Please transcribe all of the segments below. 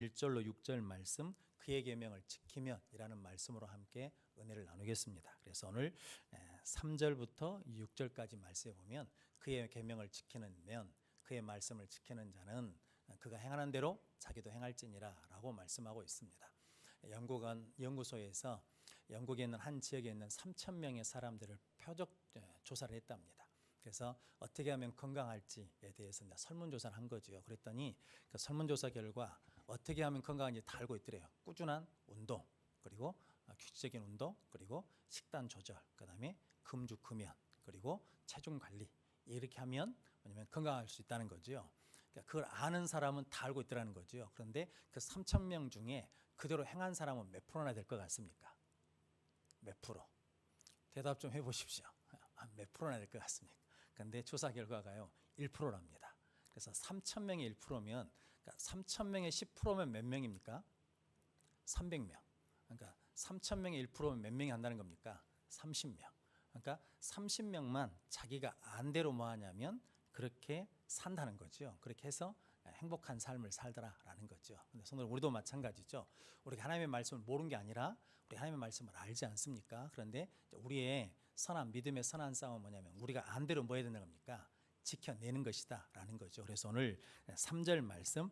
1절로 6절 말씀 그의 계명을 지키면이라는 말씀으로 함께 은혜를 나누겠습니다. 그래서 오늘 3절부터 6절까지 말씀에 보면 그의 계명을 지키는 면 그의 말씀을 지키는 자는 그가 행하는 대로 자기도 행할지니라 라고 말씀하고 있습니다. 연구소에서 영국에 있는 한 지역에 있는 3,000명의 사람들을 표적 조사를 했답니다. 그래서 어떻게 하면 건강할지에 대해서 설문조사를 한 거죠. 그랬더니 그 설문조사 결과 어떻게 하면 건강한지 다 알고 있더래요. 꾸준한 운동, 그리고 규칙적인 운동, 그리고 식단 조절, 그다음에 금주 금연, 그리고 체중 관리. 이렇게 하면 뭐냐면 건강할 수 있다는 거죠. 그러니까 그걸 아는 사람은 다 알고 있더라는 거죠. 그런데 그 3,000명 중에 그대로 행한 사람은 몇 프로나 될 것 같습니까? 몇 프로? 대답 좀 해보십시오. 몇 프로나 될 것 같습니까? 그런데 조사 결과가요 1%랍니다. 그래서 3,000명의 1%면 그러니까 3,000명의 10%면 몇 명입니까? 300명. 그러니까 3,000명의 1%면 몇 명이 한다는 겁니까? 30명. 그러니까 30명만 자기가 안대로 뭐 하냐면 그렇게 산다는 거죠. 그렇게 해서 행복한 삶을 살더라라는 거죠. 근데 성도들 우리도 마찬가지죠. 우리가 하나님의 말씀을 모르는 게 아니라 우리 하나님의 말씀을 알지 않습니까? 그런데 우리의 선한 믿음의 선한 싸움은 뭐냐면 우리가 안대로 뭐 해야 되는 겁니까? 지켜내는 것이다라는 거죠. 그래서 오늘 3절 말씀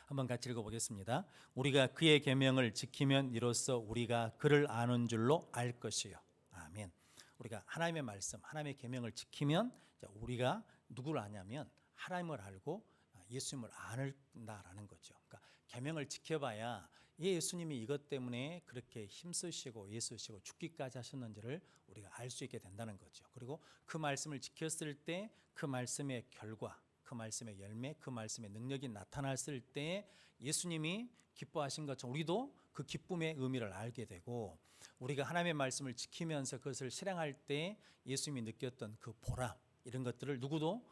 한번 같이 읽어보겠습니다. 우리가 그의 계명을 지키면 이로써 우리가 그를 아는 줄로 알 것이요. 아멘. 우리가 하나님의 말씀, 하나님의 계명을 지키면 우리가 누구를 아냐면 하나님을 알고 예수님을 안다라는 거죠. 그러니까 계명을 지켜봐야 예수님이 이것 때문에 그렇게 힘쓰시고 예수시고 죽기까지 하셨는지를 우리가 알 수 있게 된다는 거죠. 그리고 그 말씀을 지켰을 때 그 말씀의 결과, 그 말씀의 열매, 그 말씀의 능력이 나타났을 때 예수님이 기뻐하신 것처럼 우리도 그 기쁨의 의미를 알게 되고 우리가 하나님의 말씀을 지키면서 그것을 실행할 때 예수님이 느꼈던 그 보람 이런 것들을 누구도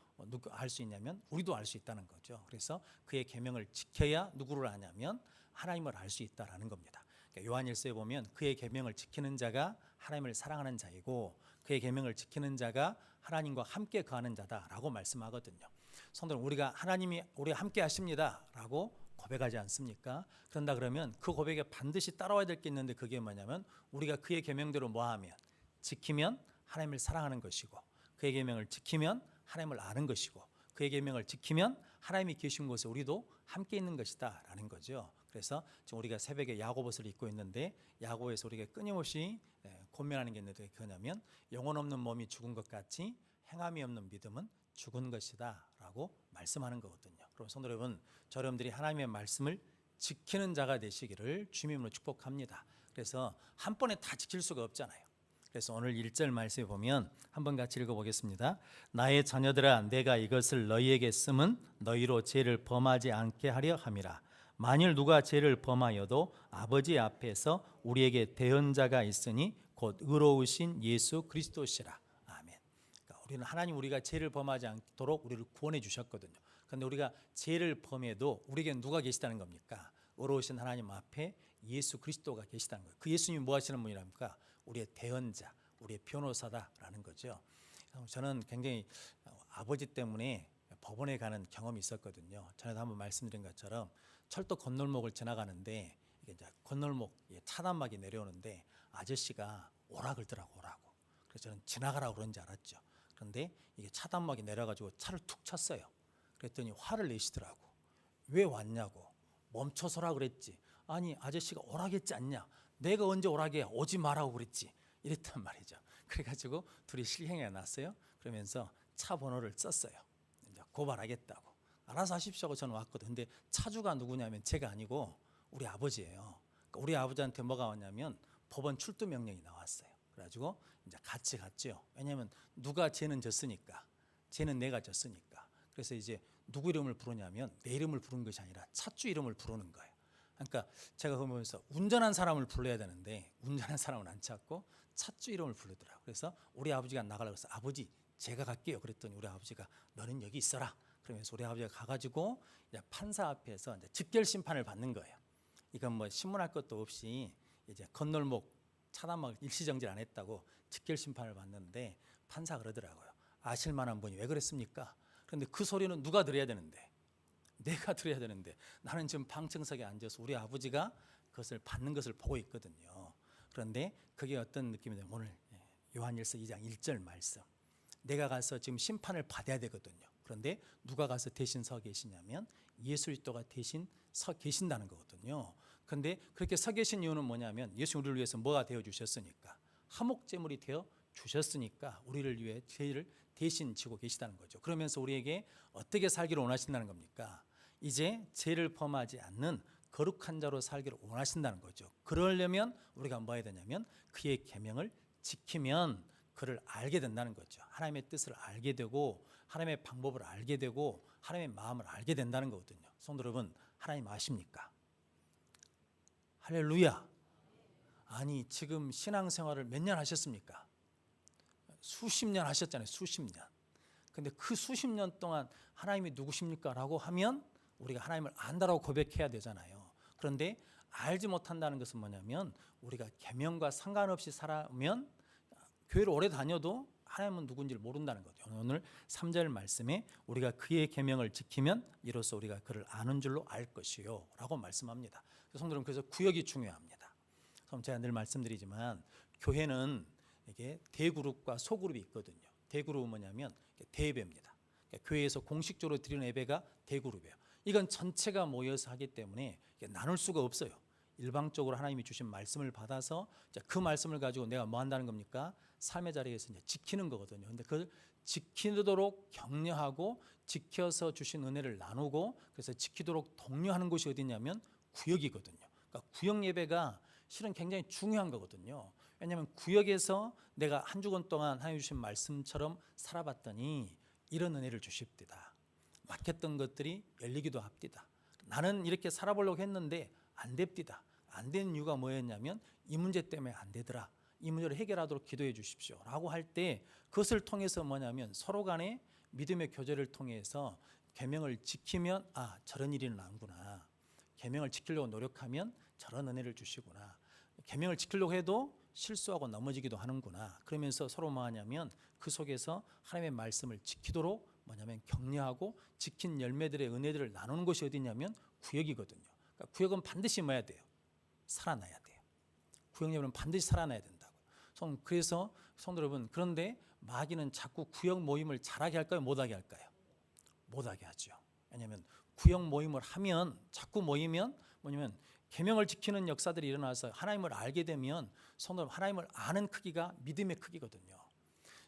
알 수 있냐면 우리도 알 수 있다는 거죠. 그래서 그의 계명을 지켜야 누구를 아냐면 하나님을 알 수 있다라는 겁니다. 그러니까 요한일서에 보면 그의 계명을 지키는 자가 하나님을 사랑하는 자이고 그의 계명을 지키는 자가 하나님과 함께 거하는 자다라고 말씀하거든요. 성도는 우리가 하나님이 우리와 함께 하십니다라고 고백하지 않습니까? 그런다 그러면 그 고백에 반드시 따라와야 될 게 있는데 그게 뭐냐면 우리가 그의 계명대로 뭐하면 지키면 하나님을 사랑하는 것이고 그의 계명을 지키면 하나님을 아는 것이고 그의 계명을 지키면 하나님이 계신 곳에 우리도 함께 있는 것이다 라는 거죠. 그래서 지금 우리가 새벽에 야고보서를 읽고 있는데 야고보에서 우리가 끊임없이 권면하는 게 있는데 그거냐면 영혼 없는 몸이 죽은 것 같이 행함이 없는 믿음은 죽은 것이다 라고 말씀하는 거거든요. 그럼 성도 여러분, 여러분들이 하나님의 말씀을 지키는 자가 되시기를 주님으로 축복합니다. 그래서 한 번에 다 지킬 수가 없잖아요. 그래서 오늘 1절 말씀에 보면 한번 같이 읽어보겠습니다. 나의 자녀들아 내가 이것을 너희에게 쓰면 너희로 죄를 범하지 않게 하려 함이라. 만일 누가 죄를 범하여도 아버지 앞에서 우리에게 대언자가 있으니 곧 의로우신 예수 그리스도시라. 아멘. 그러니까 우리는 하나님 우리가 죄를 범하지 않도록 우리를 구원해 주셨거든요. 그런데 우리가 죄를 범해도 우리에게 누가 계시다는 겁니까? 의로우신 하나님 앞에 예수 그리스도가 계시다는 거예요. 그 예수님이 뭐 하시는 분이랍니까? 우리의 대언자, 우리의 변호사다라는 거죠. 저는 굉장히 아버지 때문에 법원에 가는 경험이 있었거든요. 전에도 한번 말씀드린 것처럼 철도 건널목을 지나가는데 이게 이제 건널목 차단막이 내려오는데 아저씨가 오라 그러더라고 오라고. 그래서 저는 지나가라고 그런지 알았죠. 그런데 이게 차단막이 내려가지고 차를 툭 쳤어요. 그랬더니 화를 내시더라고. 왜 왔냐고. 멈춰서라 그랬지. 아니 아저씨가 오라겠지 않냐. 내가 언제 오라게 오지 말라고 그랬지. 이랬단 말이죠. 그래가지고 둘이 실행에 났어요. 그러면서 차 번호를 썼어요. 이제 고발하겠다고. 알아서 하십시오 하고 저는 왔거든. 근데 차주가 누구냐면 제가 아니고 우리 아버지예요. 그러니까 우리 아버지한테 뭐가 왔냐면 법원 출두 명령이 나왔어요. 그래가지고 이제 같이 갔죠. 왜냐하면 누가 죄는 졌으니까. 죄는 내가 졌으니까. 그래서 이제 누구 이름을 부르냐면 내 이름을 부르는 것이 아니라 차주 이름을 부르는 거예요. 그러니까 제가 보면서 운전한 사람을 불러야 되는데 운전한 사람은 안 찾고 차주 이름을 부르더라고요. 그래서 우리 아버지가 나가려고 해서 아버지 제가 갈게요. 그랬더니 우리 아버지가 너는 여기 있어라. 그러면서 우리 아버지가 가가지고 판사 앞에서 이제 직결 심판을 받는 거예요. 이건 뭐 신문할 것도 없이 이제 건널목 차단막 일시정지를 안 했다고 직결 심판을 받는데 판사가 그러더라고요. 아실 만한 분이 왜 그랬습니까? 그런데 그 소리는 누가 들어야 되는데 내가 드려야 되는데 나는 지금 방청석에 앉아서 우리 아버지가 그것을 받는 것을 보고 있거든요. 그런데 그게 어떤 느낌이냐면 오늘 요한일서 2장 1절 말씀, 내가 가서 지금 심판을 받아야 되거든요. 그런데 누가 가서 대신 서 계시냐면 예수 그리스도가 대신 서 계신다는 거거든요. 그런데 그렇게 서 계신 이유는 뭐냐면 예수 우리를 위해서 뭐가 되어 주셨으니까, 화목제물이 되어 주셨으니까 우리를 위해 죄를 대신 지고 계시다는 거죠. 그러면서 우리에게 어떻게 살기를 원하신다는 겁니까? 이제 죄를 범하지 않는 거룩한 자로 살기를 원하신다는 거죠. 그러려면 우리가 뭐 해야 되냐면 그의 계명을 지키면 그를 알게 된다는 거죠. 하나님의 뜻을 알게 되고 하나님의 방법을 알게 되고 하나님의 마음을 알게 된다는 거거든요. 성도 여러분, 하나님 아십니까? 할렐루야. 아니 지금 신앙생활을 몇 년 하셨습니까? 수십 년 하셨잖아요. 수십 년. 근데 그 수십 년 동안 하나님이 누구십니까? 라고 하면 우리가 하나님을 안다라고 고백해야 되잖아요. 그런데 알지 못한다는 것은 뭐냐면 우리가 계명과 상관없이 살아면 교회를 오래 다녀도 하나님은 누군지를 모른다는 거죠. 오늘 3절 말씀에 우리가 그의 계명을 지키면 이로써 우리가 그를 아는 줄로 알 것이요 라고 말씀합니다. 성도들은 그래서 구역이 중요합니다. 그럼 제가 늘 말씀드리지만 교회는 이게 대그룹과 소그룹이 있거든요. 대그룹은 뭐냐면 대예배입니다. 그러니까 교회에서 공식적으로 드리는 예배가 대그룹이에요. 이건 전체가 모여서 하기 때문에 나눌 수가 없어요. 일방적으로 하나님이 주신 말씀을 받아서 그 말씀을 가지고 내가 뭐 한다는 겁니까? 삶의 자리에서 이제 지키는 거거든요. 근데 그걸 지키도록 격려하고 지켜서 주신 은혜를 나누고 그래서 지키도록 독려하는 곳이 어디냐면 구역이거든요. 그러니까 구역 예배가 실은 굉장히 중요한 거거든요. 왜냐하면 구역에서 내가 한 주간 동안 하나님 주신 말씀처럼 살아봤더니 이런 은혜를 주십니다. 막혔던 것들이 열리기도 합니다. 나는 이렇게 살아보려고 했는데 안 됩니다. 안 되는 이유가 뭐였냐면 이 문제 때문에 안 되더라. 이 문제를 해결하도록 기도해 주십시오 라고 할 때 그것을 통해서 뭐냐면 서로 간에 믿음의 교제를 통해서 계명을 지키면 아 저런 일이 나는구나. 계명을 지키려고 노력하면 저런 은혜를 주시구나. 계명을 지키려고 해도 실수하고 넘어지기도 하는구나. 그러면서 서로 뭐 하냐면 그 속에서 하나님의 말씀을 지키도록 뭐냐면 격려하고 지킨 열매들의 은혜들을 나누는 곳이 어디냐면 구역이거든요. 그러니까 구역은 반드시 뭐 해야 돼요? 살아나야 돼요. 구역 예배는 반드시 살아나야 된다고. 그래서 성도 여러분, 그런데 마귀는 자꾸 구역 모임을 잘하게 할까요? 못하게 할까요? 못하게 하죠. 왜냐하면 구역 모임을 하면 자꾸 모이면 뭐냐면 계명을 지키는 역사들이 일어나서 하나님을 알게 되면 성도 여러분, 하나님을 아는 크기가 믿음의 크기거든요.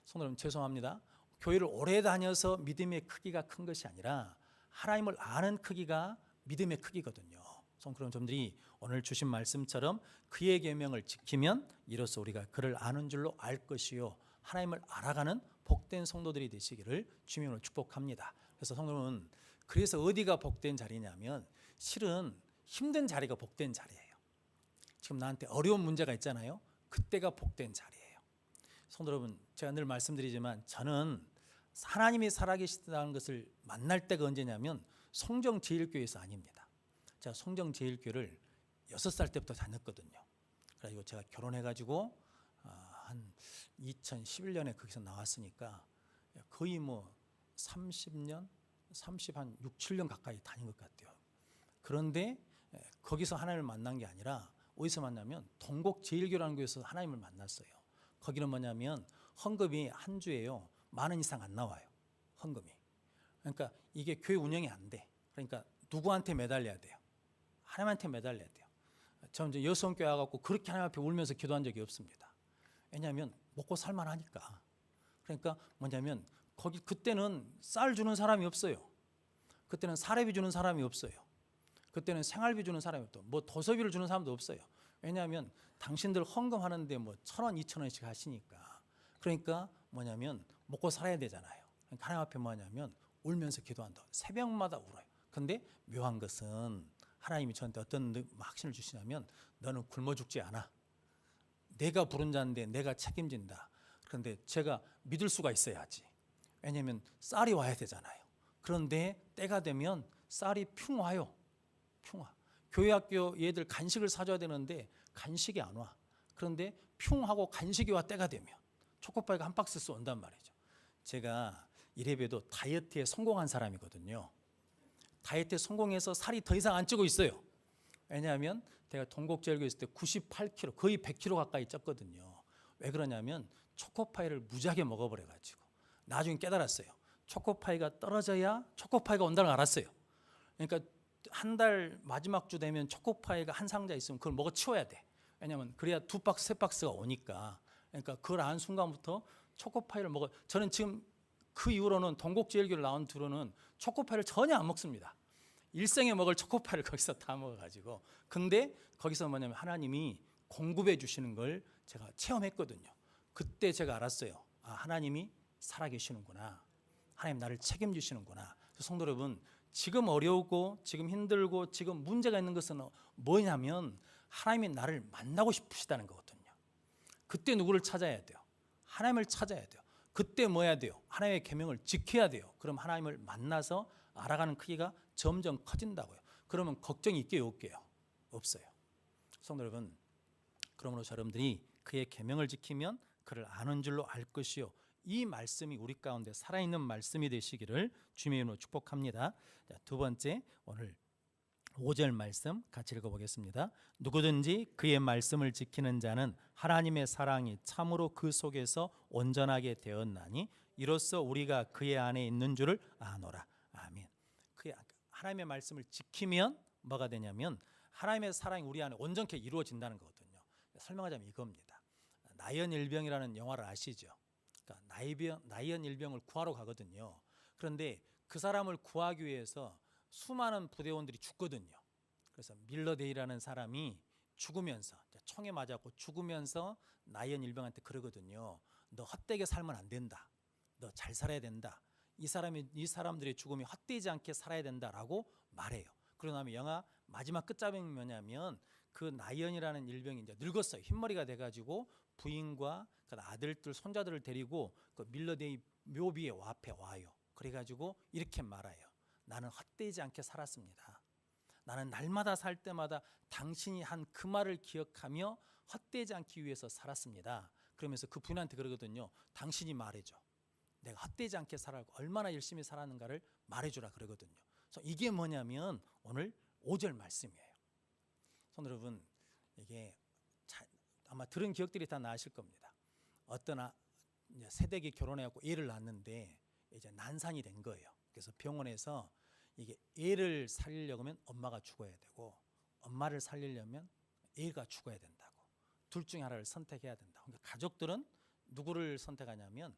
성도 여러분, 죄송합니다. 교회를 오래 다녀서 믿음의 크기가 큰 것이 아니라 하나님을 아는 크기가 믿음의 크기거든요. 그런 점들이 오늘 주신 말씀처럼 그의 계명을 지키면 이로써 우리가 그를 아는 줄로 알 것이요 하나님을 알아가는 복된 성도들이 되시기를 주님으로 축복합니다. 그래서 성도는 그래서 어디가 복된 자리냐면 실은 힘든 자리가 복된 자리예요. 지금 나한테 어려운 문제가 있잖아요. 그때가 복된 자리예요. 성도 여러분, 제가 늘 말씀드리지만 저는 하나님이 살아계시다는 것을 만날 때가 언제냐면 성정제일교회에서 아닙니다. 제가 성정제일교회를 6살 때부터 다녔거든요. 그래가지고 제가 결혼해가지고 한 2011년에 거기서 나왔으니까 거의 뭐 30년, 30한 6, 7년 가까이 다닌 것 같아요. 그런데 거기서 하나님을 만난 게 아니라 어디서 만나면 동곡제일교라는 곳에서 하나님을 만났어요. 거기는 뭐냐면 헌금이 한 주에요 10,000원 이상 안 나와요. 헌금이. 그러니까 이게 교회 운영이 안 돼. 그러니까 누구한테 매달려야 돼요? 하나님한테 매달려야 돼요. 저는 이제 여성교회 와갖고 그렇게 하나님 앞에 울면서 기도한 적이 없습니다. 왜냐하면 먹고 살만하니까. 그러니까 뭐냐면 거기 그때는 쌀 주는 사람이 없어요. 그때는 사례비 주는 사람이 없어요. 그때는 생활비 주는 사람이 없고 뭐 도서비를 주는 사람도 없어요. 왜냐하면 당신들 헌금하는데 뭐 1,000원, 2,000원씩 하시니까. 그러니까 뭐냐면 먹고 살아야 되잖아요. 그러니까 하나님 앞에 뭐냐면 울면서 기도한다. 새벽마다 울어요. 근데 묘한 것은 하나님이 저한테 어떤 확신을 주시냐면 너는 굶어 죽지 않아. 내가 부른 자인데 내가 책임진다. 그런데 제가 믿을 수가 있어야지. 왜냐하면 쌀이 와야 되잖아요. 그런데 때가 되면 쌀이 핑 와요. 핑 와. 교회 학교 얘들 간식을 사줘야 되는데 간식이 안 와. 그런데 핑 하고 간식이 와 때가 되면 초코파이가 한 박스 온단 말이죠. 제가 이래봬도 다이어트에 성공한 사람이거든요. 다이어트에 성공해서 살이 더 이상 안 찌고 있어요. 왜냐하면 제가 동국제일교회 있을 때 98kg, 거의 100kg 가까이 쪘거든요. 왜 그러냐면 초코파이를 무지하게 먹어버려가지고 나중에 깨달았어요. 초코파이가 떨어져야 초코파이가 온다는 걸 알았어요. 그러니까 한 달 마지막 주 되면 초코파이가 한 상자 있으면 그걸 먹어 치워야 돼. 왜냐하면 그래야 2박스, 3박스가 오니까. 그러니까 그걸 안 순간부터 초코파이를 먹어. 저는 지금 그 이후로는 동국제일교를 나온 뒤로는 초코파이를 전혀 안 먹습니다. 일생에 먹을 초코파이를 거기서 다 먹어가지고. 근데 거기서 뭐냐면 하나님이 공급해 주시는 걸 제가 체험했거든요. 그때 제가 알았어요. 아, 하나님이 살아계시는구나. 하나님 나를 책임지시는구나. 성도 여러분, 지금 어려우고 지금 힘들고 지금 문제가 있는 것은 뭐냐면 하나님이 나를 만나고 싶으시다는 거거든요. 그때 누구를 찾아야 돼요? 하나님을 찾아야 돼요. 그때 뭐 해야 돼요? 하나님의 계명을 지켜야 돼요. 그럼 하나님을 만나서 알아가는 크기가 점점 커진다고요. 그러면 걱정이 있게요, 없게요? 없어요. 성도 여러분, 그러므로 여러분들이 그의 계명을 지키면 그를 아는 줄로 알 것이요. 이 말씀이 우리 가운데 살아있는 말씀이 되시기를 주님의 이름으로 축복합니다. 자, 두 번째, 오늘 5절 말씀 같이 읽어보겠습니다. 누구든지 그의 말씀을 지키는 자는 하나님의 사랑이 참으로 그 속에서 온전하게 되었나니 이로써 우리가 그의 안에 있는 줄을 아노라. 아멘. 하나님의 말씀을 지키면 뭐가 되냐면 하나님의 사랑이 우리 안에 온전케 이루어진다는 거거든요. 설명하자면 이겁니다. 나연 일병이라는 영화를 아시죠? 그러니까 나연 일병을 구하러 가거든요. 그런데 그 사람을 구하기 위해서 수많은 부대원들이 죽거든요. 그래서 밀러데이라는 사람이 죽으면서 총에 맞았고 죽으면서 나연 일병한테 그러거든요. 너 헛되게 살면 안 된다. 너 잘 살아야 된다. 이 사람들의 죽음이 헛되지 않게 살아야 된다라고 말해요. 그러고 나면 영화 마지막 끝자락이 뭐냐면 그 나연이라는 일병이 이제 늙었어요. 흰머리가 돼가지고 부인과 그 아들들, 손자들을 데리고 그 밀러데이 묘비에 앞에 와요. 그래가지고 이렇게 말해요. 나는 헛되지 않게 살았습니다. 나는 날마다 살 때마다 당신이 한 그 말을 기억하며 헛되지 않기 위해서 살았습니다. 그러면서 그 부인한테 그러거든요. 당신이 말해줘. 내가 헛되지 않게 살아고 얼마나 열심히 살았는가를 말해주라 그러거든요. 그래서 이게 뭐냐면 오늘 5절 말씀이에요. 성도 여러분, 이게 아마 들은 기억들이 다 나실 겁니다. 어떤 새댁이 결혼해갖고 애를 낳았는데 이제 난산이 된 거예요. 그래서 병원에서 이게 애를 살리려고 하면 엄마가 죽어야 되고 엄마를 살리려면 애가 죽어야 된다고. 둘 중에 하나를 선택해야 된다고. 그러니까 가족들은 누구를 선택하냐면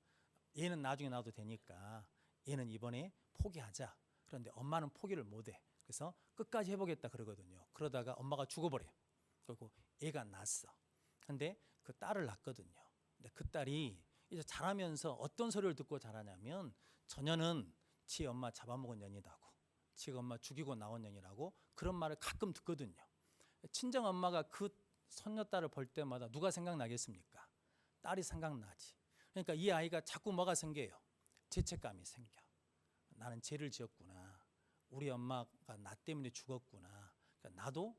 얘는 나중에 나도 되니까 얘는 이번에 포기하자. 그런데 엄마는 포기를 못해. 그래서 끝까지 해보겠다 그러거든요. 그러다가 엄마가 죽어버려요. 그리고 애가 낳았어. 근데 그 딸을 낳거든요. 근데 그 딸이 이제 자라면서 어떤 소리를 듣고 자라냐면 저녀는 지 엄마 잡아먹은 년이라고, 지 엄마 죽이고 나온 년이라고 그런 말을 가끔 듣거든요. 친정 엄마가 그 손녀딸을 볼 때마다 누가 생각나겠습니까? 딸이 생각나지. 그러니까 이 아이가 자꾸 뭐가 생겨요? 죄책감이 생겨. 나는 죄를 지었구나. 우리 엄마가 나 때문에 죽었구나. 그러니까 나도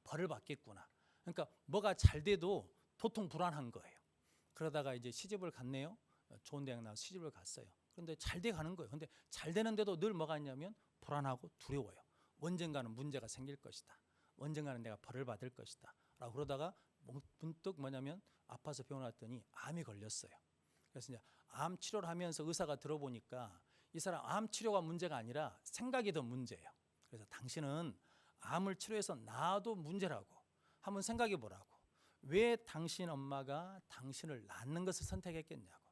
벌을 받겠구나. 그러니까 뭐가 잘 돼도 도통 불안한 거예요. 그러다가 이제 시집을 갔네요. 좋은 대학 나와서 시집을 갔어요. 그런데 잘 돼 가는 거예요. 근데 잘 되는데도 늘 뭐가 있냐면 불안하고 두려워요. 언젠가는 문제가 생길 것이다. 언젠가는 내가 벌을 받을 것이다. 라고 그러다가 문득 뭐냐면 아파서 병원 왔더니 암이 걸렸어요. 그래서 이제 암 치료를 하면서 의사가 들어보니까 이 사람 암 치료가 문제가 아니라 생각이 더 문제예요. 그래서 당신은 암을 치료해서 나아도 문제라고 한번 생각해 보라고. 왜 당신 엄마가 당신을 낳는 것을 선택했겠냐고.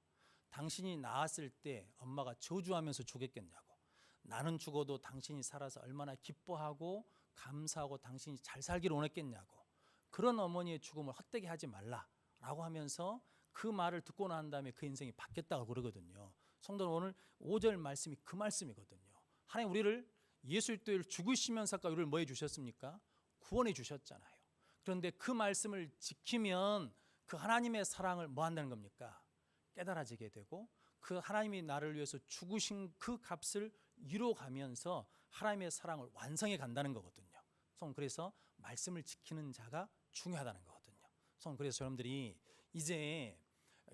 당신이 낳았을 때 엄마가 저주하면서 죽였겠냐고. 나는 죽어도 당신이 살아서 얼마나 기뻐하고 감사하고 당신이 잘 살기를 원했겠냐고. 그런 어머니의 죽음을 헛되게 하지 말라라고 하면서 그 말을 듣고 난 다음에 그 인생이 바뀌었다고 그러거든요. 성도는 오늘 5절 말씀이 그 말씀이거든요. 하나님 우리를 예수 그리스도를 죽으시면서까지 우리를 뭐 해주셨습니까? 구원해 주셨잖아요. 그런데 그 말씀을 지키면 그 하나님의 사랑을 뭐 한다는 겁니까? 깨달아지게 되고 그 하나님이 나를 위해서 죽으신 그 값을 이뤄가면서 하나님의 사랑을 완성해 간다는 거거든요. 그래서 말씀을 지키는 자가 중요하다는 거거든요. 그래서 여러분들이 이제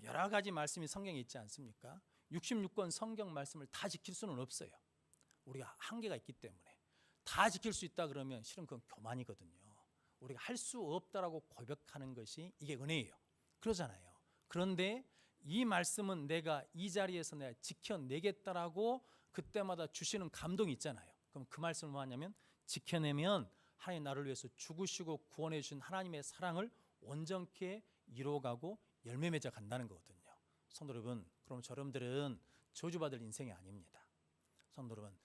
여러 가지 말씀이 성경에 있지 않습니까? 66권 성경 말씀을 다 지킬 수는 없어요. 우리가 한계가 있기 때문에. 다 지킬 수 있다 그러면 실은 그건 교만이거든요. 우리가 할 수 없다라고 고백하는 것이 이게 은혜예요. 그러잖아요. 그런데 이 말씀은 내가 이 자리에서 내가 지켜내겠다라고 그때마다 주시는 감동이 있잖아요. 그럼 그 말씀을 뭐 하냐면 지켜내면 하나님 나를 위해서 죽으시고 구원해 주신 하나님의 사랑을 온전케 이루어가고 열매 맺어 간다는 거거든요. 성도 여러분, 그럼 여러분들은 저주받을 인생이 아닙니다. 성도 여러분,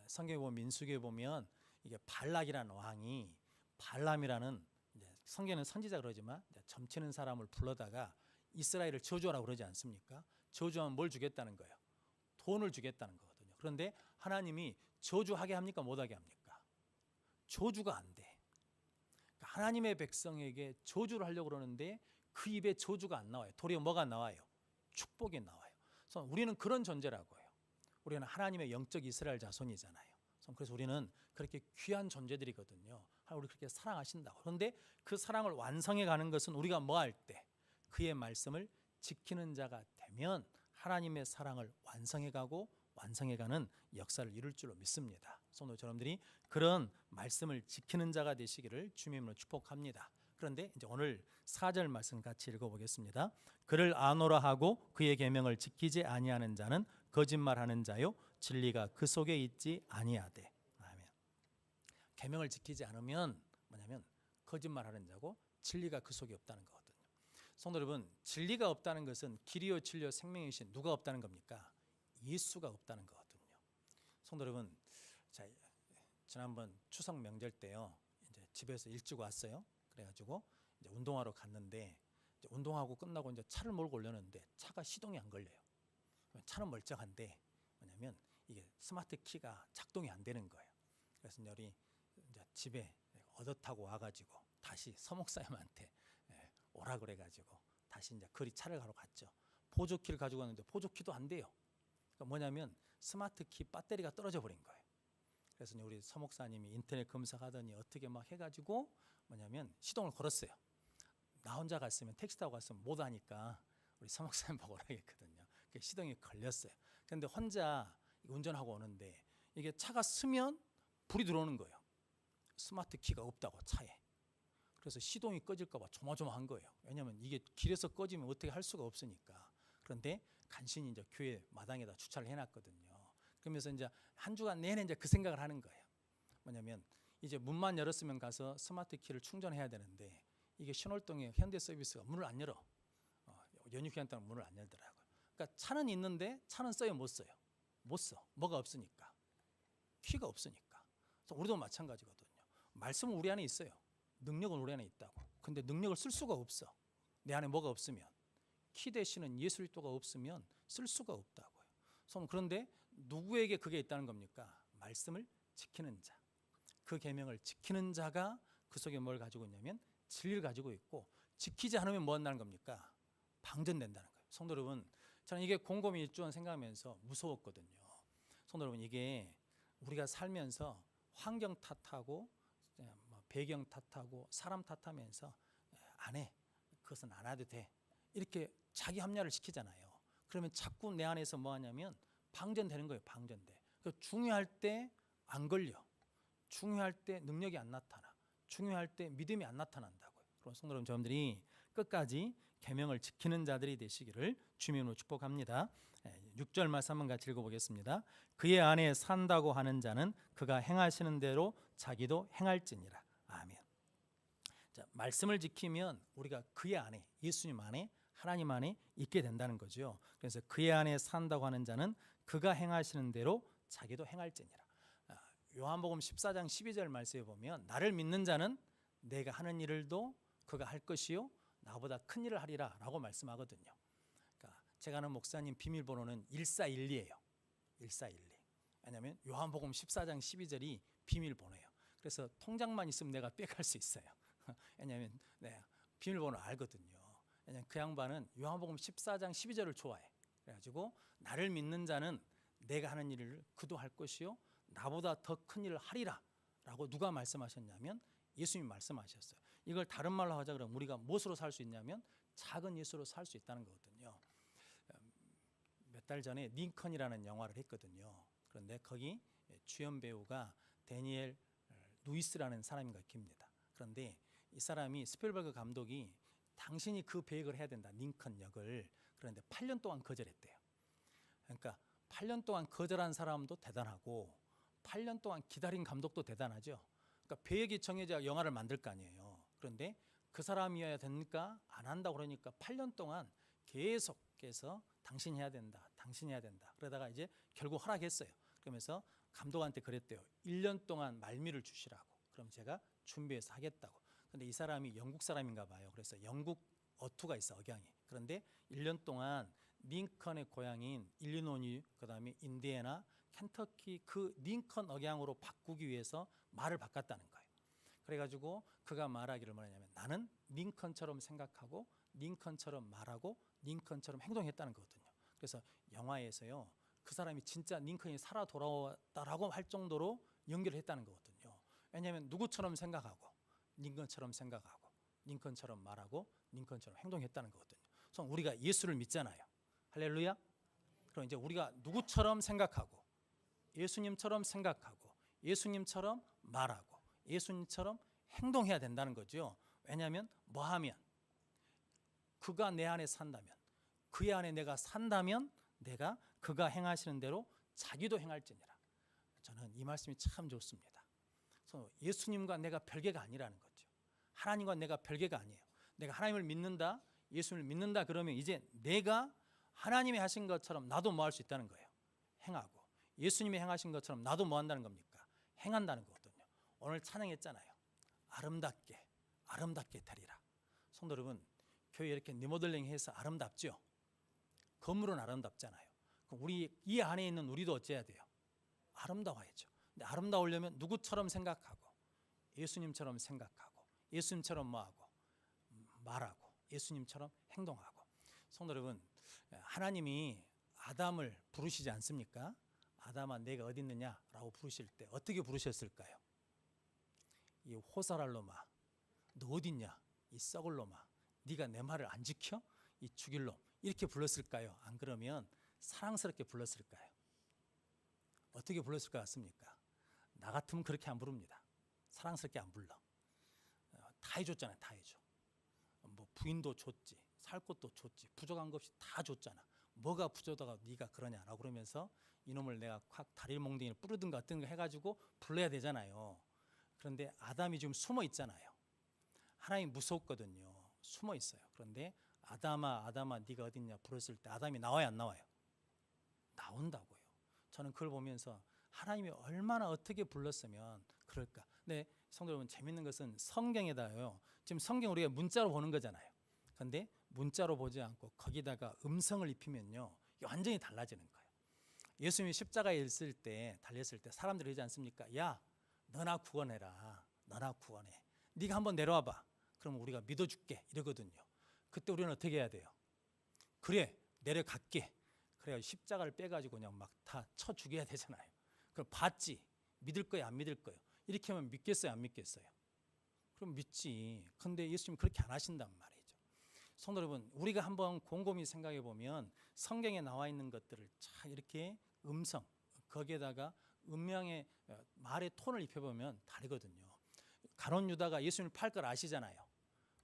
성경에 보면 민수기에 보면 이게 발락이라는 왕이 발람이라는 성경은 선지자 그러지만 점치는 사람을 불러다가 이스라엘을 저주하라고 그러지 않습니까? 저주하면 뭘 주겠다는 거예요? 돈을 주겠다는 거거든요. 그런데 하나님이 저주하게 합니까? 못하게 합니까? 저주가 안 돼. 하나님의 백성에게 저주를 하려고 그러는데 그 입에 저주가 안 나와요. 도리어 뭐가 나와요? 축복이 나와요. 그래서 우리는 그런 존재라고 해요. 우리는 하나님의 영적 이스라엘 자손이잖아요. 그래서 우리는 그렇게 귀한 존재들이거든요. 우리 그렇게 사랑하신다고. 그런데 그 사랑을 완성해 가는 것은 우리가 뭐 할 때? 그의 말씀을 지키는 자가 되면 하나님의 사랑을 완성해 가고 완성해 가는 역사를 이룰 줄로 믿습니다. 성도 여러분들이 그런 말씀을 지키는 자가 되시기를 주님으로 축복합니다. 그런데 이제 오늘 4절 말씀 같이 읽어보겠습니다. 그를 아노라 하고 그의 계명을 지키지 아니하는 자는 거짓말하는 자요 진리가 그 속에 있지 아니하되. 아멘. 계명을 지키지 않으면 뭐냐면 거짓말하는 자고 진리가 그 속에 없다는 거거든요. 성도 여러분, 진리가 없다는 것은 길이요 진리요 생명이신 누가 없다는 겁니까? 예수가 없다는 거거든요. 성도 여러분, 자, 지난번 추석 명절 때요, 이제 집에서 일찍 왔어요. 그래가지고 이제 운동하러 갔는데 이제 운동하고 끝나고 이제 차를 몰고 오려는데 차가 시동이 안 걸려요. 차는 멀쩡한데 뭐냐면 이게 스마트 키가 작동이 안 되는 거예요. 그래서 우리 이제 집에 얻어 타고 와가지고 다시 서목사님한테 오라 그래가지고 다시 이제 거리 차를 가러 갔죠. 보조키를 가지고 왔는데 보조키도 안 돼요. 그러니까 뭐냐면 스마트 키 배터리가 떨어져 버린 거예요. 그래서 우리 서목사님이 인터넷 검색하더니 어떻게 막 해가지고 뭐냐면 시동을 걸었어요. 나 혼자 갔으면 택시 타고 갔으면 못 하니까 우리 서목사님 보고 오라겠거든요. 시동이 걸렸어요. 그런데 혼자 운전하고 오는데 이게 차가 쓰면 불이 들어오는 거예요. 스마트 키가 없다고 차에. 그래서 시동이 꺼질까 봐 조마조마한 거예요. 왜냐하면 이게 길에서 꺼지면 어떻게 할 수가 없으니까. 그런데 간신히 이제 교회 마당에다 주차를 해놨거든요. 그러면서 이제 한 주간 내내 이제 그 생각을 하는 거예요. 뭐냐면 이제 문만 열었으면 가서 스마트 키를 충전해야 되는데 이게 신월동에 현대 서비스가 문을 안 열어. 연휴 기간 동안 문을 안 열더라고요. 그러니까 차는 있는데 차는 써요, 못 써요? 못 써. 뭐가 없으니까. 키가 없으니까. 그래서 우리도 마찬가지거든요. 말씀은 우리 안에 있어요. 능력은 우리 안에 있다고. 근데 능력을 쓸 수가 없어. 내 안에 뭐가 없으면. 키 되시는 예수 그리스도가 없으면 쓸 수가 없다고요. 그런데 누구에게 그게 있다는 겁니까? 말씀을 지키는 자. 그 계명을 지키는 자가 그 속에 뭘 가지고 있냐면 진리를 가지고 있고 지키지 않으면 뭐 한다는 겁니까? 방전된다는 거예요. 성도 여러분, 저는 이게 곰곰이 일주원 생각하면서 무서웠거든요. 성도 여러분, 이게 우리가 살면서 환경 탓하고 배경 탓하고 사람 탓하면서 안 해. 그것은 안 해도 돼. 이렇게 자기 합리화를 시키잖아요. 그러면 자꾸 내 안에서 뭐 하냐면 방전되는 거예요. 방전돼. 그러니까 중요할 때 안 걸려. 중요할 때 능력이 안 나타나. 중요할 때 믿음이 안 나타난다고요. 그럼 성도 여러분, 저분들이 끝까지 계명을 지키는 자들이 되시기를 주님으로 축복합니다. 6절 말씀 한번 같이 읽어보겠습니다. 그의 안에 산다고 하는 자는 그가 행하시는 대로 자기도 행할지니라. 아멘. 자, 말씀을 지키면 우리가 그의 안에, 예수님 안에, 하나님 안에 있게 된다는 거죠. 그래서 그의 안에 산다고 하는 자는 그가 행하시는 대로 자기도 행할지니라. 요한복음 14장 12절 말씀에 보면 나를 믿는 자는 내가 하는 일을도 그가 할 것이요 나보다 큰 일을 하리라 라고 말씀하거든요. 그러니까 제가 아는 목사님 비밀번호는 1412예요. 1412. 왜냐하면 요한복음 14장 12절이 비밀번호예요. 그래서 통장만 있으면 내가 빼갈 수 있어요. 왜냐하면 비밀번호 알거든요. 왜냐하면 그 양반은 요한복음 14장 12절을 좋아해. 그래가지고 나를 믿는 자는 내가 하는 일을 그도 할 것이요 나보다 더 큰 일을 하리라 라고 누가 말씀하셨냐면 예수님이 말씀하셨어요. 이걸 다른 말로 하자 그러면 우리가 무엇으로 살 수 있냐면 작은 예수로 살 수 있다는 거거든요. 몇 달 전에 링컨이라는 영화를 했거든요. 그런데 거기 주연 배우가 데니엘 루이스라는 사람이 깁니다. 그런데 이 사람이 스필버그 감독이 당신이 그 배역을 해야 된다, 링컨 역을. 그런데 8년 동안 거절했대요. 그러니까 8년 동안 거절한 사람도 대단하고 8년 동안 기다린 감독도 대단하죠. 그러니까 배역이 정해져야 영화를 만들 거 아니에요. 그런데 그 사람이어야 되니까 안 한다고 그러니까 8년 동안 계속해서 당신이 해야 된다, 당신이 해야 된다. 그러다가 이제 결국 허락했어요. 그러면서 감독한테 그랬대요. 1년 동안 말미를 주시라고. 그럼 제가 준비해서 하겠다고. 근데 이 사람이 영국 사람인가 봐요. 그래서 영국 어투가 있어, 억양이. 그런데 1년 동안 링컨의 고향인 일리노이, 그다음에 인디애나, 켄터키 그 링컨 억양으로 바꾸기 위해서 말을 바꿨다는 거예요. 그래가지고 그가 말하기를 뭐냐면 나는 링컨처럼 생각하고 링컨처럼 말하고 링컨처럼 행동했다는 거거든요. 그래서 영화에서요, 그 사람이 진짜 링컨이 살아 돌아왔다라고 할 정도로 연기를 했다는 거거든요. 왜냐하면 누구처럼 생각하고 링컨처럼 생각하고 링컨처럼 말하고 링컨처럼 행동했다는 거거든요. 그래서 우리가 예수를 믿잖아요. 할렐루야. 그럼 이제 우리가 누구처럼 생각하고 예수님처럼 생각하고 예수님처럼 말하고 예수님처럼 행동해야 된다는 거죠. 왜냐하면 뭐 하면 그가 내 안에 산다면, 그의 안에 내가 산다면 내가 그가 행하시는 대로 자기도 행할지니라. 저는 이 말씀이 참 좋습니다. 그래서 예수님과 내가 별개가 아니라는 거죠. 하나님과 내가 별개가 아니에요. 내가 하나님을 믿는다, 예수님을 믿는다 그러면 이제 내가 하나님이 하신 것처럼 나도 뭐 할 수 있다는 거예요. 행하고. 예수님이 행하신 것처럼 나도 뭐 한다는 겁니까? 행한다는 거거든요. 오늘 찬양했잖아요. 아름답게, 아름답게 되리라. 성도 여러분, 교회 이렇게 리모델링해서 아름답죠? 건물은 아름답잖아요. 그럼 우리 이 안에 있는 우리도 어째야 돼요? 아름다워야죠. 근데 아름다우려면 누구처럼 생각하고 예수님처럼 생각하고 예수님처럼 뭐하고 말하고 예수님처럼 행동하고. 성도 여러분, 하나님이 아담을 부르시지 않습니까? 아담아 내가 어디 있느냐라고 부르실 때 어떻게 부르셨을까요? 이 호살할 놈아 너 어디 있냐, 이 썩을 놈아 네가 내 말을 안 지켜? 이 죽일 놈. 이렇게 불렀을까요? 안 그러면 사랑스럽게 불렀을까요? 어떻게 불렀을 것 같습니까? 나 같으면 그렇게 안 부릅니다. 사랑스럽게 안 불러. 다 해줬잖아요. 다 해줘. 뭐 부인도 줬지, 살 것도 줬지, 부족한 것 없이 다 줬잖아. 뭐가 부족하다가 네가 그러냐라고 그러면서 이놈을 내가 확 다리 몽둥이를 뿌르든 같은 거 해가지고 불러야 되잖아요. 그런데 아담이 지금 숨어 있잖아요. 하나님 무섭거든요. 숨어 있어요. 그런데 아담아 아담아 네가 어딨냐 부르실 때 아담이 나와요, 안 나와요? 나온다고요. 저는 그걸 보면서 하나님이 얼마나 어떻게 불렀으면 그럴까. 근데 성도 여러분, 재밌는 것은 성경에다요, 지금 성경 우리가 문자로 보는 거잖아요. 그런데 문자로 보지 않고 거기다가 음성을 입히면요 완전히 달라지는 거예요. 예수님이 십자가에 있을 때, 달렸을 때 사람들이 그러지 않습니까? 야 너나 구원해라, 너나 구원해, 네가 한번 내려와 봐, 그럼 우리가 믿어줄게 이러거든요. 그때 우리는 어떻게 해야 돼요? 그래 내려갈게. 그래야 십자가를 빼가지고 그냥 막 다 쳐 죽여야 되잖아요. 그럼 봤지? 믿을 거야 안 믿을 거예요? 이렇게 하면 믿겠어요 안 믿겠어요? 그럼 믿지. 근데 예수님 그렇게 안 하신단 말이죠. 성도 여러분, 우리가 한번 곰곰이 생각해 보면 성경에 나와 있는 것들을 잘 이렇게 음성, 거기에다가 음명의 말의 톤을 입혀보면 다르거든요. 가룟 유다가 예수님을 팔 걸 아시잖아요.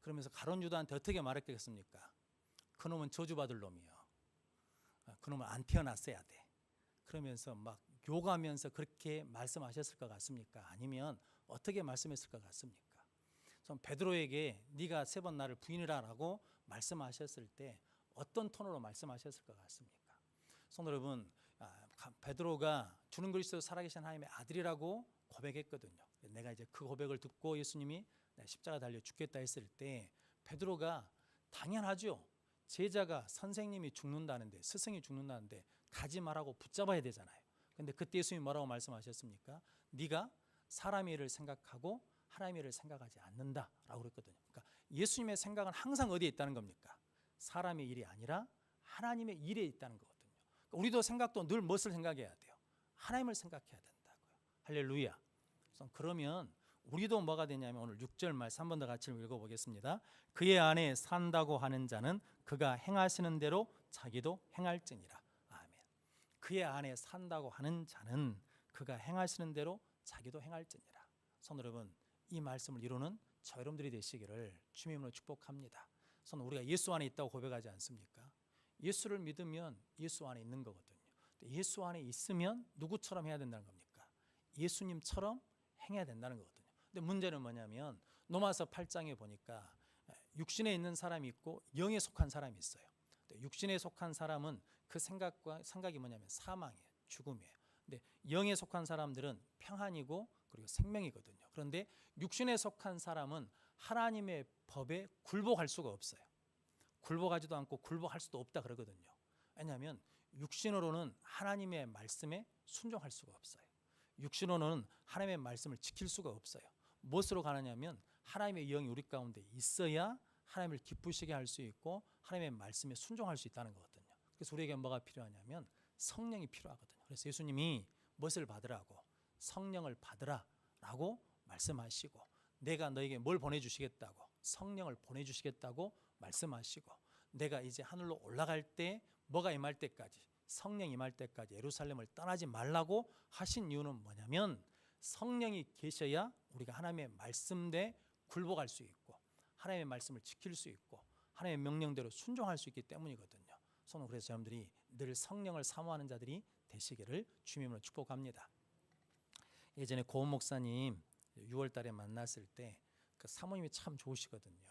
그러면서 가룟 유다한테 어떻게 말했겠습니까? 그놈은 저주받을 놈이요, 그놈은 안 태어났어야 돼. 그러면서 막 욕하면서 그렇게 말씀하셨을 것 같습니까? 아니면 어떻게 말씀했을 것 같습니까? 베드로에게 네가 3번 나를 부인이라고 말씀하셨을 때 어떤 톤으로 말씀하셨을 것 같습니까? 성도 여러분, 베드로가 주는 그리스도 살아계신 하나님의 아들이라고 고백했거든요. 내가 이제 그 고백을 듣고 예수님이 십자가 달려 죽겠다 했을 때 베드로가 당연하죠. 제자가 선생님이 죽는다는데, 스승이 죽는다는데 가지 말라고 붙잡아야 되잖아요. 근데 그때 예수님이 뭐라고 말씀하셨습니까? 네가 사람의 일을 생각하고 하나님의 일을 생각하지 않는다라고 그랬거든요. 그러니까 예수님의 생각은 항상 어디에 있다는 겁니까? 사람의 일이 아니라 하나님의 일에 있다는 거거든요. 그러니까 우리도 생각도 늘 무엇을 생각해야 돼요? 하나님을 생각해야 된다고요. 할렐루야. 그러면 우리도 뭐가 되냐면 오늘 6절 말씀 한 번 더 같이 읽어보겠습니다. 그의 안에 산다고 하는 자는 그가 행하시는 대로 자기도 행할지니라. 아멘. 그의 안에 산다고 하는 자는 그가 행하시는 대로 자기도 행할지니라. 성도 여러분, 이 말씀을 이루는 저 여러분들이 되시기를 주님으로 축복합니다. 성도, 우리가 예수 안에 있다고 고백하지 않습니까? 예수를 믿으면 예수 안에 있는 거거든요. 예수 안에 있으면 누구처럼 해야 된다는 겁니까? 예수님처럼 행해야 된다는 거거든요. 근데 문제는 뭐냐면 로마서 8장에 보니까 육신에 있는 사람이 있고 영에 속한 사람이 있어요. 육신에 속한 사람은 그 생각이 뭐냐면 사망이에요, 죽음이에요. 근데 영에 속한 사람들은 평안이고 그리고 생명이거든요. 그런데 육신에 속한 사람은 하나님의 법에 굴복할 수가 없어요. 굴복하지도 않고 굴복할 수도 없다 그러거든요. 왜냐하면 육신으로는 하나님의 말씀에 순종할 수가 없어요. 육신으로는 하나님의 말씀을 지킬 수가 없어요. 무엇으로 가느냐면 하나님의 영이 우리 가운데 있어야 하나님을 기쁘시게 할 수 있고 하나님의 말씀에 순종할 수 있다는 거거든요. 그래서 우리에게 뭐가 필요하냐면 성령이 필요하거든요. 그래서 예수님이 무엇을 받으라고? 성령을 받으라라고 말씀하시고, 내가 너에게 뭘 보내주시겠다고? 성령을 보내주시겠다고 말씀하시고, 내가 이제 하늘로 올라갈 때 뭐가 임할 때까지, 성령 임할 때까지 예루살렘을 떠나지 말라고 하신 이유는 뭐냐면 성령이 계셔야 우리가 하나님의 말씀대에 굴복할 수 있고 하나님의 말씀을 지킬 수 있고 하나님의 명령대로 순종할 수 있기 때문이거든요. 저는 그래서 여러분들이 늘 성령을 사모하는 자들이 되시기를 주님으로 축복합니다. 예전에 고은 목사님 6월 달에 만났을 때 그 사모님이 참 좋으시거든요.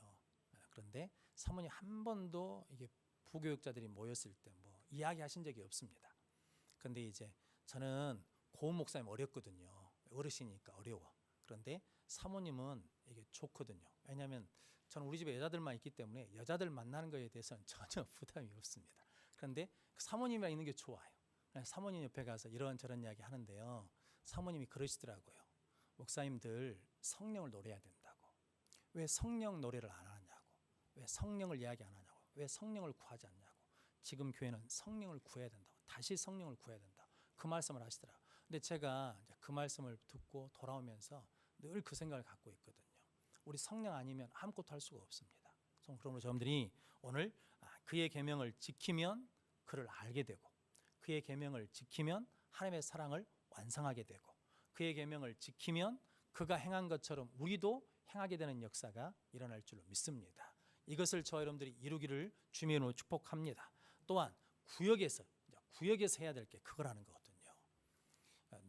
그런데 사모님 한 번도 이게 부교육자들이 모였을 때 뭐 이야기하신 적이 없습니다. 그런데 이제 저는 고은 목사님 어렵거든요. 어르시니까 어려워. 그런데 사모님은 이게 좋거든요. 왜냐하면 저는 우리 집에 여자들만 있기 때문에 여자들 만나는 것에 대해서는 전혀 부담이 없습니다. 그런데 사모님이랑 있는 게 좋아요. 사모님 옆에 가서 이런저런 이야기 하는데요, 사모님이 그러시더라고요. 목사님들 성령을 노래해야 된다고. 왜 성령 노래를 안 하냐고. 왜 성령을 이야기 안 하냐고. 왜 성령을 구하지 않냐고. 지금 교회는 성령을 구해야 된다고. 다시 성령을 구해야 된다고. 그 말씀을 하시더라고요. 근데 제가 그 말씀을 듣고 돌아오면서 늘 그 생각을 갖고 있거든요. 우리 성령 아니면 아무것도 할 수가 없습니다. 그러므로 여러분들이 오늘 그의 계명을 지키면 그를 알게 되고, 그의 계명을 지키면 하나님의 사랑을 완성하게 되고, 그의 계명을 지키면 그가 행한 것처럼 우리도 행하게 되는 역사가 일어날 줄로 믿습니다. 이것을 저 여러분들이 이루기를 주님으로 축복합니다. 또한 구역에서 해야 될 게 그거라는 거거든요.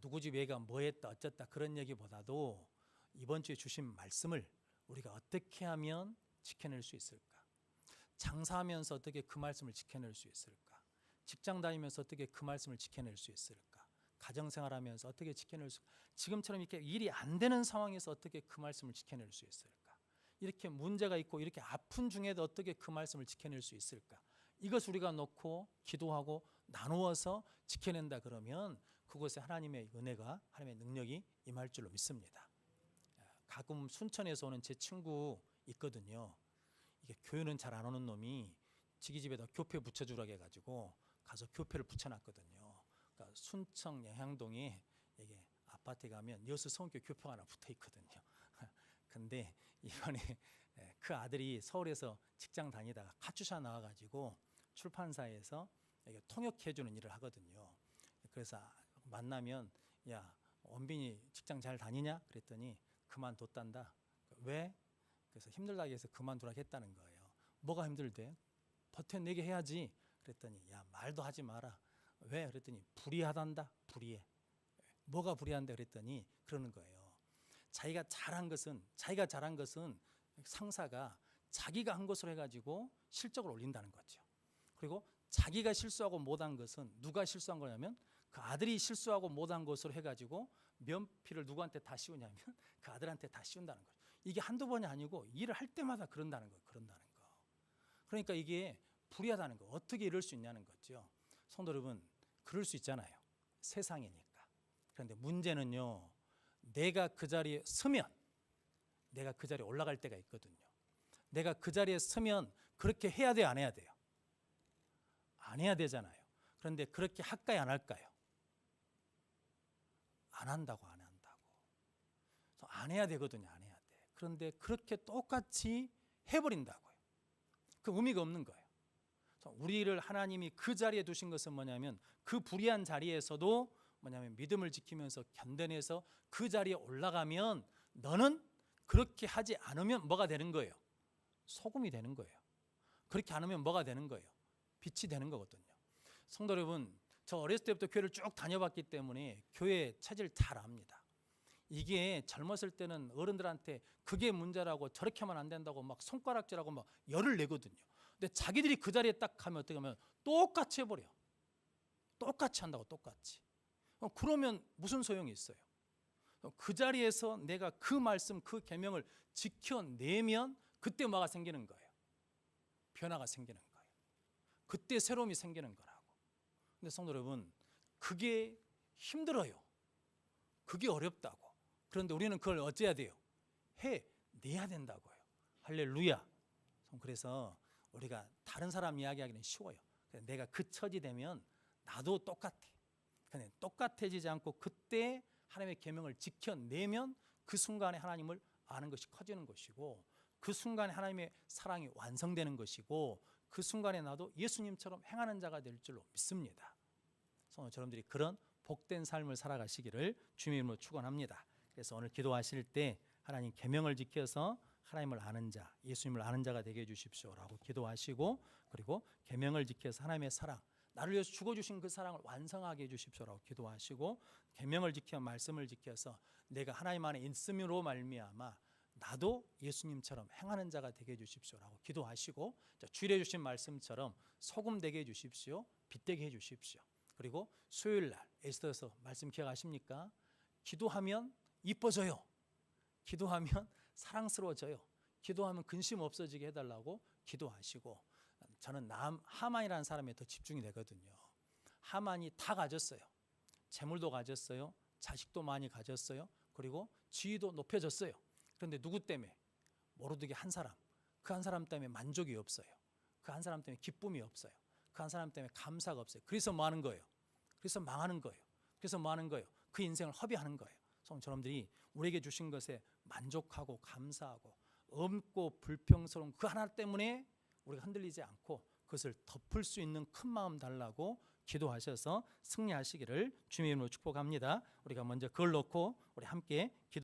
누구 집 애가 뭐 했다 어쨌다 그런 얘기보다도 이번 주에 주신 말씀을 우리가 어떻게 하면 지켜낼 수 있을까? 장사하면서 어떻게 그 말씀을 지켜낼 수 있을까? 직장 다니면서 어떻게 그 말씀을 지켜낼 수 있을까? 가정생활하면서 어떻게 지켜낼 수, 지금처럼 이렇게 일이 안 되는 상황에서 어떻게 그 말씀을 지켜낼 수 있을까? 이렇게 문제가 있고 이렇게 아픈 중에도 어떻게 그 말씀을 지켜낼 수 있을까? 이것 우리가 놓고 기도하고 나누어서 지켜낸다 그러면 그곳에 하나님의 은혜가, 하나님의 능력이 임할 줄로 믿습니다. 가끔 순천에서 오는 제 친구 있거든요. 이게 교회는 잘 안 오는 놈이 지기 집에다 교패 붙여주라고 해가지고 가서 교패를 붙여놨거든요. 그러니까 순천 양양동에 이게 아파트에 가면 여수 성교 교표가 하나 붙어 있거든요. 근데 이번에 그 아들이 서울에서 직장 다니다가 카투샤 나와가지고 출판사에서 통역해주는 일을 하거든요. 그래서 만나면 야, 원빈이 직장 잘 다니냐? 그랬더니 그만뒀단다. 왜? 그래서 힘들다고 해서 그만두라고 했다는 거예요. 뭐가 힘들대? 버텨내게 해야지. 그랬더니 야, 말도 하지 마라. 왜? 그랬더니 불의하단다. 불의해. 뭐가 불의한데? 그랬더니 그러는 거예요. 자기가 잘한 것은 상사가 자기가 한 것으로 해가지고 실적을 올린다는 거죠. 그리고 자기가 실수하고 못한 것은 누가 실수한 거냐면 그 아들이 실수하고 못한 것으로 해가지고 면피를 누구한테 다 씌우냐면 그 아들한테 다 씌운다는 거죠. 이게 한두 번이 아니고 일을 할 때마다 그런다는 거. 그러니까 이게 불의하다는 거. 어떻게 이럴 수 있냐는 거죠. 성도 여러분, 그럴 수 있잖아요. 세상이니까. 그런데 문제는요, 내가 그 자리에 서면 내가 그 자리에 올라갈 때가 있거든요. 내가 그 자리에 서면 그렇게 해야 돼요, 안 해야 돼요? 안 해야 되잖아요. 그런데 그렇게 할까요, 안 할까요? 안 한다고. 안 해야 되거든요. 안 해야 돼. 그런데 그렇게 똑같이 해버린다고요. 그 의미가 없는 거예요. 우리를 하나님이 그 자리에 두신 것은 뭐냐면 그 불의한 자리에서도 뭐냐면 믿음을 지키면서 견뎌내서 그 자리에 올라가면 너는 그렇게 하지 않으면 뭐가 되는 거예요? 소금이 되는 거예요. 그렇게 안 하면 뭐가 되는 거예요? 빛이 되는 거거든요. 성도 여러분, 저 어렸을 때부터 교회를 쭉 다녀봤기 때문에 교회 체질 잘 압니다. 이게 젊었을 때는 어른들한테 그게 문제라고 저렇게 하면 안 된다고 막 손가락질하고 막 열을 내거든요. 근데 자기들이 그 자리에 딱 가면 어떻게 하면 똑같이 해버려. 똑같이 한다고, 똑같이. 그러면 무슨 소용이 있어요? 그 자리에서 내가 그 말씀, 그 계명을 지켜내면 그때 뭐가 생기는 거예요? 변화가 생기는 거예요. 그때 새로움이 생기는 거라고. 근데 성도 여러분, 그게 힘들어요. 그게 어렵다고. 그런데 우리는 그걸 어째야 돼요? 해내야 된다고요. 할렐루야. 그래서 우리가 다른 사람 이야기하기는 쉬워요. 내가 그 처지 되면 나도 똑같아. 근데 똑같아지지 않고 그때 하나님의 계명을 지켜내면 그 순간에 하나님을 아는 것이 커지는 것이고, 그 순간에 하나님의 사랑이 완성되는 것이고, 그 순간에 나도 예수님처럼 행하는 자가 될 줄로 믿습니다. 여러분들이 그런 복된 삶을 살아가시기를 주님의 이름으로 축원합니다. 그래서 오늘 기도하실 때 하나님 계명을 지켜서 하나님을 아는 자, 예수님을 아는 자가 되게 해주십시오라고 기도하시고, 그리고 계명을 지켜서 하나님의 사랑, 나를 위해서 죽어주신 그 사랑을 완성하게 해주십시오라고 기도하시고, 계명을 지켜 말씀을 지켜서 내가 하나님 안에 있음으로 말미암아 나도 예수님처럼 행하는 자가 되게 해주십시오라고 기도하시고, 주일에 주신 말씀처럼 소금 되게 해주십시오, 빛 되게 해주십시오. 그리고 수요일 날 에스더서 말씀 기억하십니까? 기도하면 이뻐져요. 기도하면 사랑스러워져요. 기도하면 근심 없어지게 해달라고 기도하시고, 저는 하만이라는 사람에 더 집중이 되거든요. 하만이 다 가졌어요. 재물도 가졌어요. 자식도 많이 가졌어요. 그리고 지위도 높여졌어요. 그런데 누구 때문에? 모르드게 한 사람. 그 한 사람 때문에 만족이 없어요. 그 한 사람 때문에 기쁨이 없어요. 그 한 사람 때문에 감사가 없어요. 그래서 뭐 하는 거예요? 그래서 망하는 거예요. 그래서 뭐 하는 거예요? 그 인생을 허비하는 거예요. 저놈들이 우리에게 주신 것에 만족하고 감사하고 없고 불평스러운 그 하나 때문에 우리가 흔들리지 않고 그것을 덮을 수 있는 큰 마음 달라고 기도하셔서 승리하시기를 주님의 이름으로 축복합니다. 우리가 먼저 그걸 놓고 우리 함께 기도